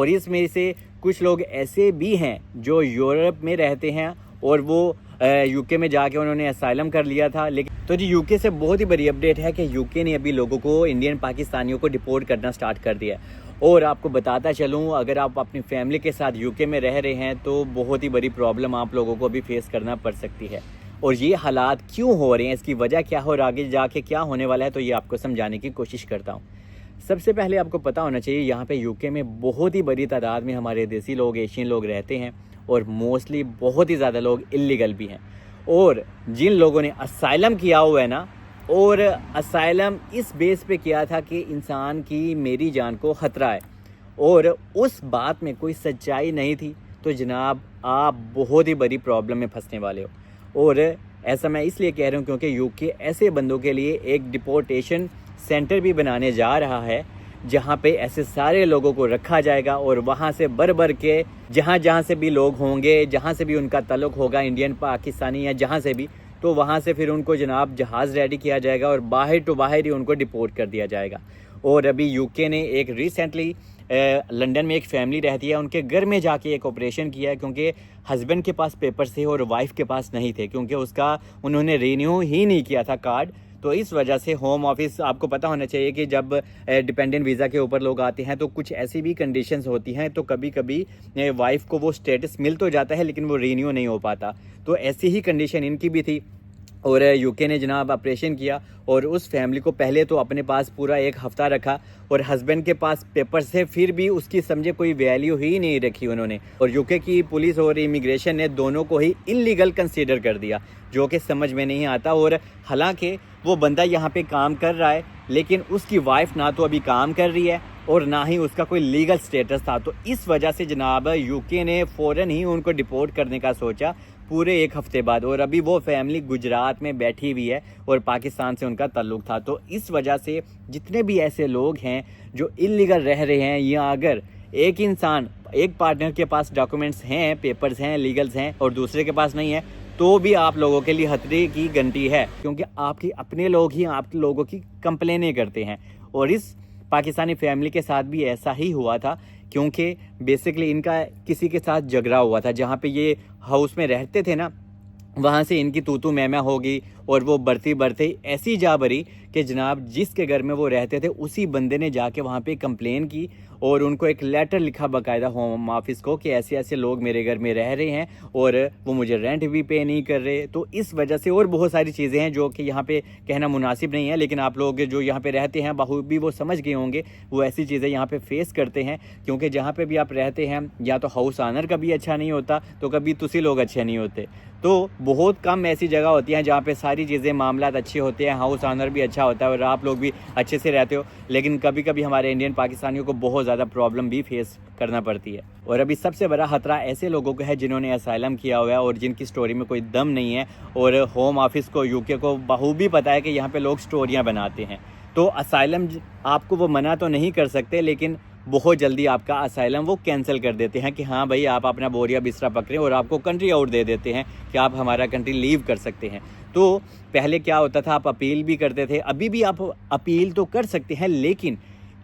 और इसमें से कुछ लोग ऐसे भी हैं जो यूरोप में रहते हैं और वो यूके में जाके उन्होंने असाइलम कर लिया था। लेकिन तो जी यूके से बहुत ही बड़ी अपडेट है कि यूके ने अभी लोगों को, इंडियन पाकिस्तानियों को डिपोर्ट करना स्टार्ट कर दिया है। और आपको बताता चलूँ, अगर आप अपनी फैमिली के साथ यूके में रह रहे हैं तो बहुत ही बड़ी प्रॉब्लम आप लोगों को अभी फेस करना पड़ सकती है। और ये हालात क्यों हो रहे हैं, इसकी वजह क्या है और आगे जाके क्या होने वाला है, तो ये आपको समझाने की कोशिश करता हूँ। सबसे पहले आपको पता होना चाहिए, यहाँ पे यूके में बहुत ही बड़ी तादाद में हमारे देसी लोग, एशियन लोग रहते हैं और मोस्टली बहुत ही ज़्यादा लोग इलीगल भी हैं। और जिन लोगों ने असाइलम किया हुआ है ना, और असाइलम इस बेस पे किया था कि इंसान की मेरी जान को ख़तरा है और उस बात में कोई सच्चाई नहीं थी, तो जनाब आप बहुत ही बड़ी प्रॉब्लम में फंसने वाले हो। और ऐसा मैं इसलिए कह रहा हूँ क्योंकि यूके ऐसे बंदों के लिए एक डिपोर्टेशन सेंटर भी बनाने जा रहा है, जहाँ पे ऐसे सारे लोगों को रखा जाएगा और वहाँ से भर के जहाँ से भी लोग होंगे, जहाँ से भी उनका ताल्लुक़ होगा, इंडियन पाकिस्तानी या जहाँ से भी, तो वहाँ से फिर उनको जनाब जहाज़ रेडी किया जाएगा और बाहर टू बाहर ही उनको डिपोर्ट कर दिया जाएगा। और अभी यूके ने एक रिसेंटली लंदन में एक फैमिली रहती है, उनके घर में जाके एक ऑपरेशन किया है, क्योंकि हस्बैंड के पास पेपर्स थे और वाइफ के पास नहीं थे, क्योंकि उसका उन्होंने रीन्यू ही नहीं किया था कार्ड। तो इस वजह से होम ऑफिस, आपको पता होना चाहिए कि जब डिपेंडेंट वीज़ा के ऊपर लोग आते हैं तो कुछ ऐसी भी कंडीशंस होती हैं, तो कभी कभी वाइफ को वो स्टेटस मिल तो जाता है लेकिन वो रीन्यू नहीं हो पाता। तो ऐसी ही कंडीशन इनकी भी थी और यूके ने जनाब ऑपरेशन किया और उस फैमिली को पहले तो अपने पास पूरा एक हफ़्ता रखा और हस्बैंड के पास पेपर्स थे, फिर भी उसकी समझे कोई वैल्यू ही नहीं रखी उन्होंने। और यूके की पुलिस और इमिग्रेशन ने दोनों को ही इलीगल कंसीडर कर दिया, जो कि समझ में नहीं आता। और हालांकि वो बंदा यहाँ पे काम कर रहा है, लेकिन उसकी वाइफ ना तो अभी काम कर रही है और ना ही उसका कोई लीगल स्टेटस था। तो इस वजह से जनाब यूके ने फ़ौरन ही उनको डिपोर्ट करने का सोचा पूरे एक हफ्ते बाद। और अभी वो फैमिली गुजरात में बैठी हुई है और पाकिस्तान से उनका ताल्लुक़ था। तो इस वजह से जितने भी ऐसे लोग हैं जो इलीगल रह रहे हैं, या अगर एक इंसान, एक पार्टनर के पास डॉक्यूमेंट्स हैं, पेपर्स हैं, लीगल्स हैं और दूसरे के पास नहीं है, तो भी आप लोगों के लिए खतरे की घंटी है, क्योंकि आपके अपने लोग ही आप लोगों की कंप्लेनें करते हैं। और इस पाकिस्तानी फैमिली के साथ भी ऐसा ही हुआ था, क्योंकि बेसिकली इनका किसी के साथ झगड़ा हुआ था। जहाँ पे ये हाउस में रहते थे ना, वहाँ से इनकी तू मैमा होगी और वो बढ़ती बढ़ती ऐसी जा बरी कि जनाब जिसके घर में वो रहते थे उसी बंदे ने जाके वहाँ पे कंप्लेन की और उनको एक लेटर लिखा बाकायदा होम ऑफिस को कि ऐसे ऐसे लोग मेरे घर में रह रहे हैं और वो मुझे रेंट भी पे नहीं कर रहे। तो इस वजह से और बहुत सारी चीज़ें हैं जो कि यहाँ पे कहना मुनासिब नहीं है, लेकिन आप लोग जो यहाँ पे रहते हैं बखूबी वो समझ गए होंगे वो ऐसी चीज़ें यहाँ पे फेस करते हैं। क्योंकि जहाँ पे भी आप रहते हैं, या तो हाउस ऑनर कभी अच्छा नहीं होता तो कभी तुसी लोग अच्छे नहीं होते। तो बहुत कम ऐसी जगह होती हैं जहाँ पे सारी चीज़ें, मामलात अच्छे होते हैं, हाउस ऑनर भी अच्छा होता है और आप लोग भी अच्छे से रहते हो। लेकिन कभी कभी हमारे इंडियन पाकिस्तानियों को बहुत ज़्यादा प्रॉब्लम भी फेस करना पड़ती है। और अभी सबसे बड़ा खतरा ऐसे लोगों को है जिन्होंने असाइलम किया हुआ है और जिनकी स्टोरी में कोई दम नहीं है। और होम ऑफिस को, यूके को बखूबी पता है कि यहाँ पे लोग स्टोरियाँ बनाते हैं। तो असाइलम आपको वो मना तो नहीं कर सकते, लेकिन बहुत जल्दी आपका असाइलम वो कैंसिल कर देते हैं कि हाँ भाई आप अपना बोरिया बिस्तरा पकड़ें, और आपको कंट्री आउट दे देते हैं कि आप हमारा कंट्री लीव कर सकते हैं। तो पहले क्या होता था, आप अपील भी करते थे, अभी भी आप अपील तो कर सकते हैं, लेकिन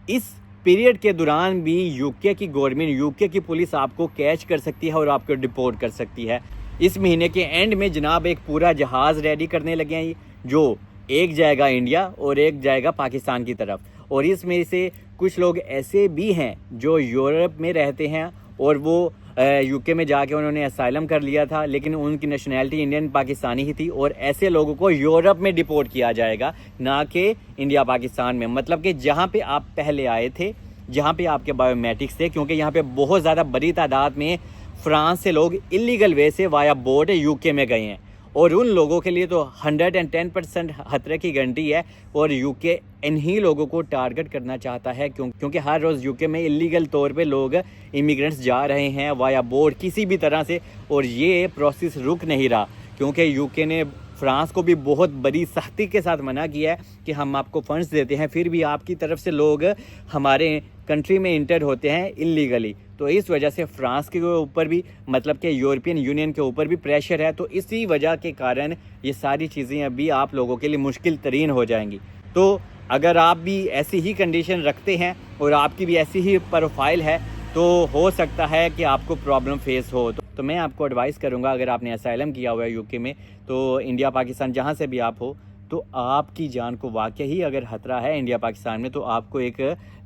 इस पीरियड के दौरान भी यूके की गवर्नमेंट, यूके की पुलिस आपको कैच कर सकती है और आपको डिपोर्ट कर सकती है। इस महीने के एंड में जनाब एक पूरा जहाज़ रेडी करने लगे हैं, जो एक जाएगा इंडिया और एक जाएगा पाकिस्तान की तरफ। और इसमें से कुछ लोग ऐसे भी हैं जो यूरोप में रहते हैं और वो यूके में जाके उन्होंने असाइलम कर लिया था, लेकिन उनकी नेशनैलिटी इंडियन पाकिस्तानी ही थी। और ऐसे लोगों को यूरोप में डिपोर्ट किया जाएगा, ना कि इंडिया पाकिस्तान में। मतलब कि जहाँ पे आप पहले आए थे, जहाँ पे आपके बायोमेट्रिक्स थे, क्योंकि यहाँ पे बहुत ज़्यादा बड़ी तादाद में फ्रांस से लोग इलीगल वे से वाया बोर्ड यूके में गए हैं। और उन लोगों के लिए तो 110% खतरे की घंटी है। और यूके इन्हीं लोगों को टारगेट करना चाहता है, क्योंकि हर रोज़ यूके में इलीगल तौर पे लोग, इमिग्रेंट्स जा रहे हैं वाया बोर्ड किसी भी तरह से। और ये प्रोसेस रुक नहीं रहा, क्योंकि यूके ने फ्रांस को भी बहुत बड़ी सख्ती के साथ मना किया है कि हम आपको फंड्स देते हैं, फिर भी आपकी तरफ से लोग हमारे कंट्री में इंटर होते हैं इलीगली। तो इस वजह से फ्रांस के ऊपर भी, मतलब कि यूरोपियन यूनियन के ऊपर भी प्रेशर है। तो इसी वजह के कारण ये सारी चीज़ें अभी आप लोगों के लिए मुश्किल तरीन हो जाएंगी। तो अगर आप भी ऐसी ही कंडीशन रखते हैं और आपकी भी ऐसी ही प्रोफाइल है, तो हो सकता है कि आपको प्रॉब्लम फेस हो। तो मैं आपको एडवाइस करूंगा, अगर आपने असाइलम किया हुआ है यूके में, तो इंडिया पाकिस्तान जहां से भी आप हो, तो आपकी जान को वाकई ही अगर खतरा है इंडिया पाकिस्तान में, तो आपको एक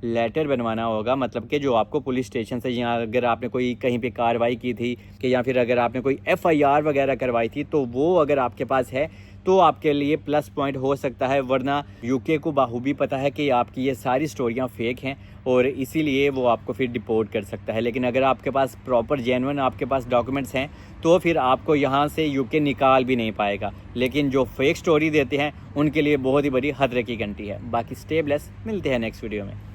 लेटर बनवाना होगा, मतलब कि जो आपको पुलिस स्टेशन से, या अगर आपने कोई कहीं पे कार्रवाई की थी कि या फिर अगर आपने कोई एफआईआर वगैरह करवाई थी, तो वो अगर आपके पास है तो आपके लिए प्लस पॉइंट हो सकता है। वरना यूके को बाखूबी पता है कि आपकी ये सारी स्टोरियाँ फेक हैं और इसीलिए वो आपको फिर डिपोर्ट कर सकता है। लेकिन अगर आपके पास प्रॉपर जेन्युइन आपके पास डॉक्यूमेंट्स हैं, तो फिर आपको यहाँ से यूके निकाल भी नहीं पाएगा। लेकिन जो फेक स्टोरी देते हैं उनके लिए बहुत ही बड़ी खतरे की घंटी है। बाकी स्टे ब्लेस, मिलते हैं नेक्स्ट वीडियो में।